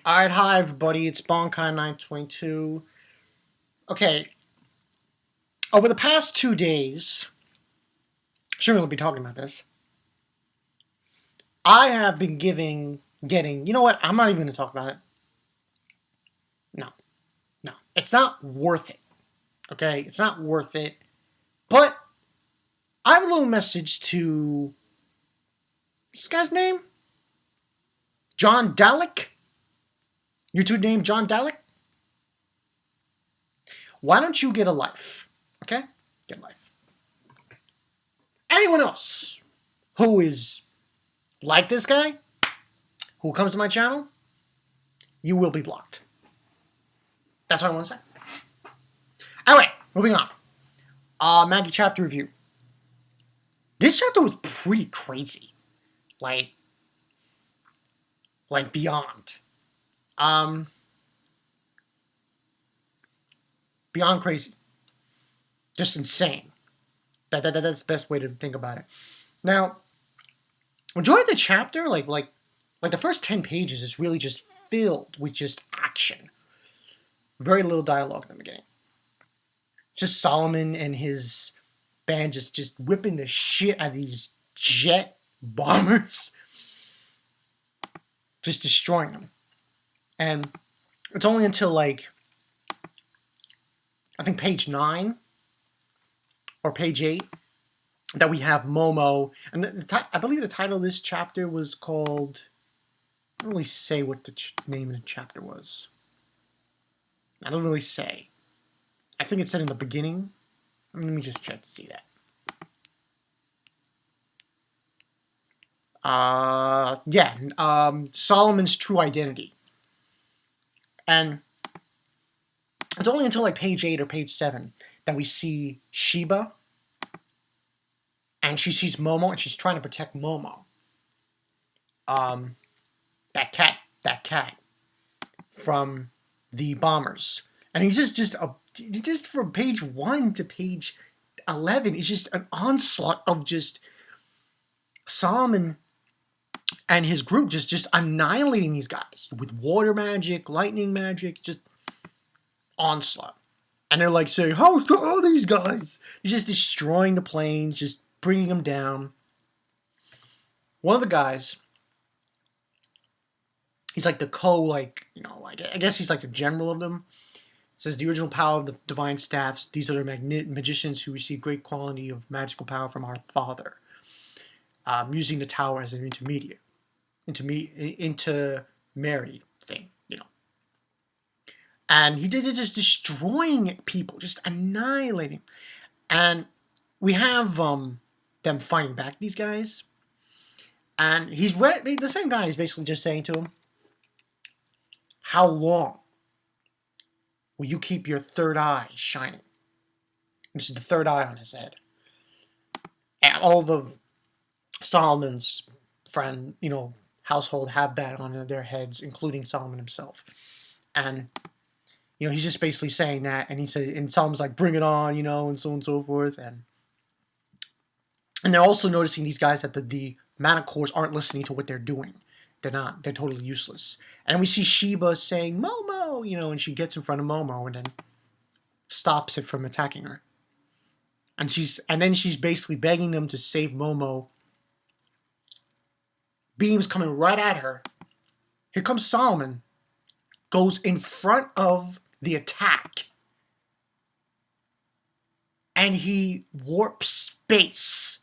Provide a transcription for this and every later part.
Alright, hi everybody, it's Bonkai922. Okay, over the past 2 days, sure we'll be talking about this, I have been getting, you know what, I'm not even going to talk about it. No, no, it's not worth it, okay, it's not worth it, but I have a little message to, this guy's name? John Dalek? YouTube name John Dalek? Why don't you get a life, okay? Get a life. Anyone else who is like this guy, who comes to my channel, you will be blocked. That's what I want to say. Anyway, moving on. Magi chapter review. This chapter was pretty crazy. Like beyond. Beyond crazy. Just insane. That's the best way to think about it. Now, majority of the chapter, like the first 10 pages is really just filled with just action. Very little dialogue in the beginning. Just Solomon and his band just whipping the shit out of these jet bombers. Just destroying them. And it's only until like, I think page 9 or page 8 that we have Momo. And I believe the title of this chapter was called, I don't really say what the name of the chapter was. I don't really say. I think it said in the beginning. Let me just check to see that. Solomon's true identity. And it's only until like page 8 or page 7 that we see Sheba. And she sees Momo and she's trying to protect Momo. That cat from the bombers. And he's just from page 1 to page 11, it's just an onslaught of just Solomon and his group just annihilating these guys with water magic, lightning magic, just onslaught. And they're like saying, "How's to all these guys?" He's just destroying the planes, just bringing them down. One of the guys, he's like the I guess he's like the general of them. It says, "The original power of the divine staffs. These are the magicians who receive great quality of magical power from our Father, using the tower as an intermediary thing, you know." And he did it just destroying people, just annihilating. And we have them fighting back these guys. And the same guy is basically just saying to him, "How long will you keep your third eye shining?" This is the third eye on his head. And all of Solomon's household have that on their heads, including Solomon himself. And, he's just basically saying that. And and Solomon's like, "Bring it on," and so on and so forth. And they're also noticing these guys that the mana cores aren't listening to what they're doing. They're not. They're totally useless. And we see Sheba saying, "Momo," and she gets in front of Momo and then stops it from attacking her. And then she's basically begging them to save Momo. Beams coming right at her. Here comes Solomon. Goes in front of the attack. And he warps space.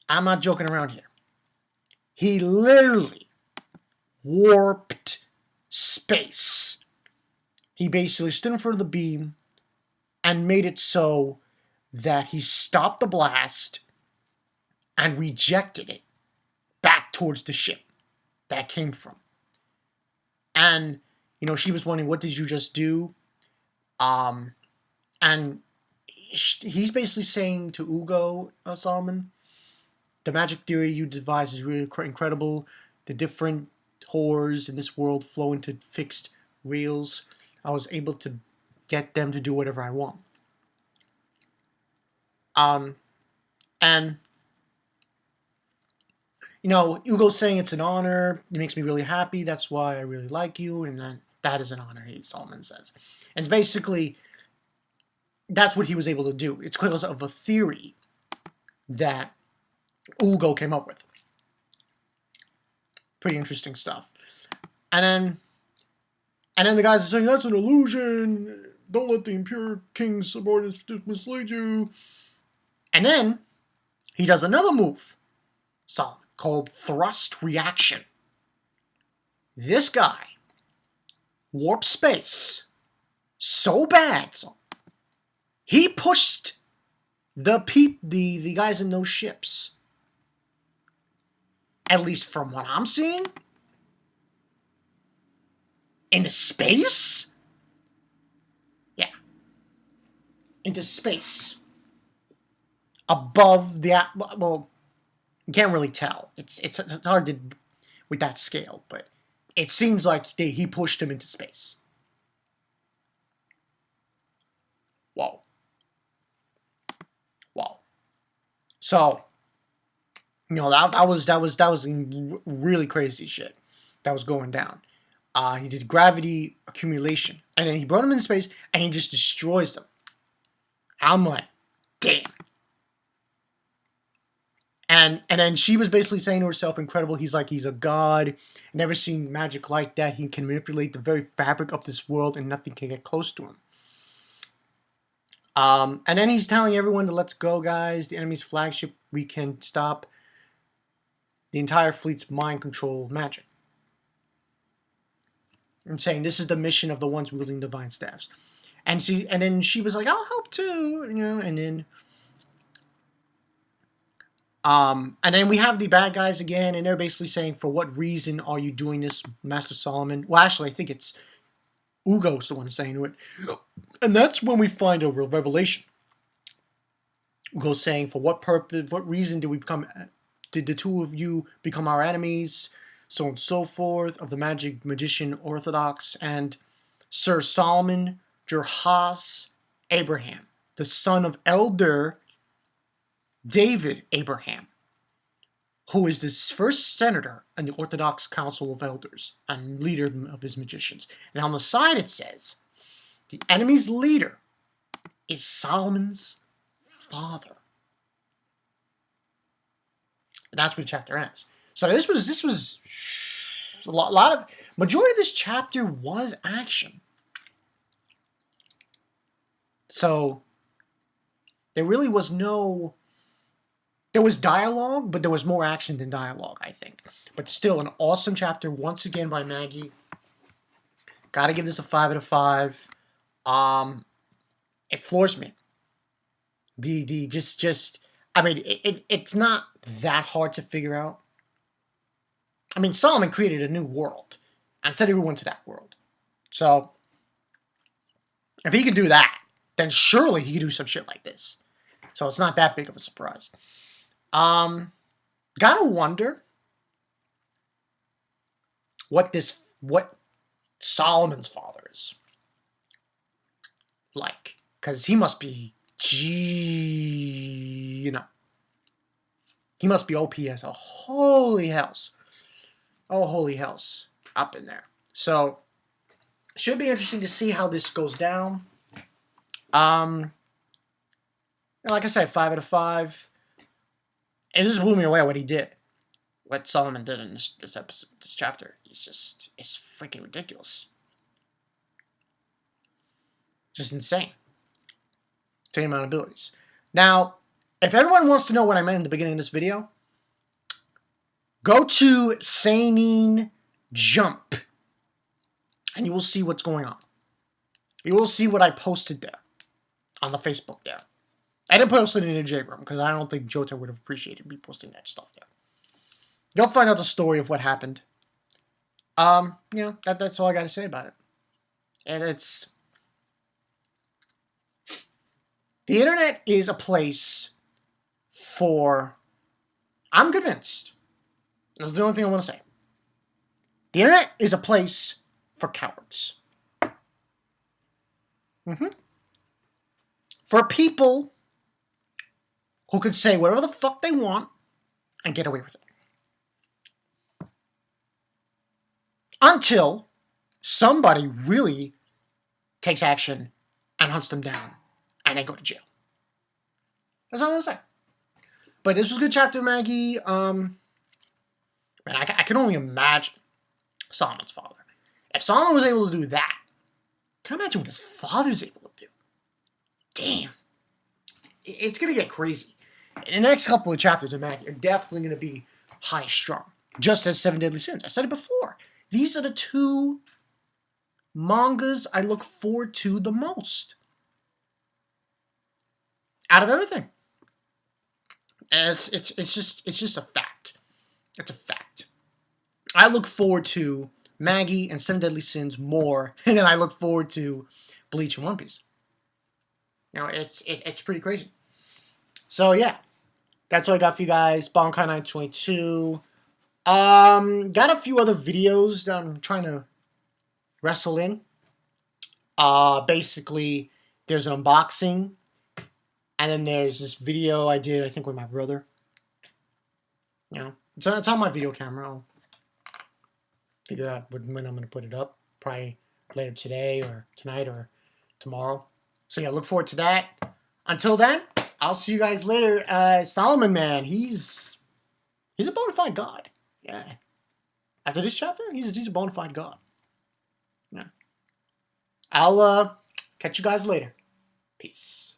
I'm not joking around here. He literally warped space. He basically stood in front of the beam and made it so that he stopped the blast and rejected it back towards the ship that came from. And, she was wondering, what did you just do? And he's basically saying to Ugo, Solomon, "The magic theory you devised is really incredible. The different whores in this world flow into fixed reels. I was able to get them to do whatever I want." And Ugo's saying it's an honor. It makes me really happy. That's why I really like you. And then that is an honor, Solomon says. And it's basically, that's what he was able to do. It's because of a theory that Ugo came up with. Pretty interesting stuff. And then the guys are saying, that's an illusion. Don't let the impure king's subordinates mislead you. And then he does another move, Solomon, called thrust reaction. This guy warped space so bad, he pushed the guys in those ships, at least from what I'm seeing, into space? Yeah. Into space. Above the... Well, you can't really tell. It's hard to... with that scale, but it seems like he pushed him into space. Whoa. Whoa. So, that was really crazy shit that was going down. He did gravity accumulation, and then he brought them in space, and he just destroys them. I'm like, damn. And then she was basically saying to herself, incredible, he's a god. Never seen magic like that. He can manipulate the very fabric of this world, and nothing can get close to him. And then he's telling everyone to let's go, guys. The enemy's flagship, we can stop the entire fleet's mind control magic. And saying this is the mission of the ones wielding divine staffs. And then she was like, I'll help too, and then we have the bad guys again, and they're basically saying, for what reason are you doing this, Master Solomon? Well, actually, I think it's Ugo's the one saying it. And that's when we find a real revelation. Ugo's saying, for what purpose, what reason did the two of you become our enemies? So on and so forth, of the magician Orthodox, and Sir Solomon Jerhas Abraham, the son of Elder David Abraham, who is the first senator in the Orthodox Council of Elders and leader of his magicians. And on the side it says, the enemy's leader is Solomon's father. And that's where the chapter ends. So this was a lot of, majority of this chapter was action. So there really was there was dialogue, but there was more action than dialogue, I think. But still, an awesome chapter, once again, by Magi. Gotta give this a 5 out of 5. It floors me. It's not that hard to figure out. I mean, Solomon created a new world and sent everyone to that world. So, if he can do that, then surely he can do some shit like this. So it's not that big of a surprise. Gotta wonder what Solomon's father is like. Because he must be, he must be OP as a holy hells. Oh, holy hells. Up in there. So, should be interesting to see how this goes down. Like I said, 5 out of 5. And this blew me away what he did. What Solomon did in this episode, this chapter. It's freaking ridiculous. Just insane. Same amount of abilities. Now, if everyone wants to know what I meant in the beginning of this video, go to Seinen Jump, and you will see what's going on. You will see what I posted there, on the Facebook there. I didn't post it in the J room, because I don't think Jota would have appreciated me posting that stuff there. You'll find out the story of what happened. That's all I got to say about it. And the internet is a place for, I'm convinced, that's the only thing I want to say. The internet is a place for cowards. For people who could say whatever the fuck they want and get away with it. until somebody really takes action and hunts them down, and they go to jail. That's all I'm gonna say. But this was a good chapter, Maggie. Man, I can only imagine Solomon's father. If Solomon was able to do that, I can imagine what his father's able to do. Damn. It's gonna get crazy. In the next couple of chapters of Maggie are definitely gonna be high strung. Just as Seven Deadly Sins. I said it before. These are the two mangas I look forward to the most. Out of everything. And it's just a fact. It's a fact. I look forward to Maggie and Seven Deadly Sins more than I look forward to Bleach and One Piece. You know, it's pretty crazy. So yeah, that's all I got for you guys. Bonkai 922. Got a few other videos that I'm trying to wrestle in. Basically, there's an unboxing. And then there's this video I did, I think, with my brother. You know, it's on my video camera. I'll figure out when I'm going to put it up. Probably later today or tonight or tomorrow. So yeah, look forward to that. Until then, I'll see you guys later. Solomon, man, he's a bona fide god. Yeah. After this chapter, he's a bona fide god. Yeah. I'll catch you guys later. Peace.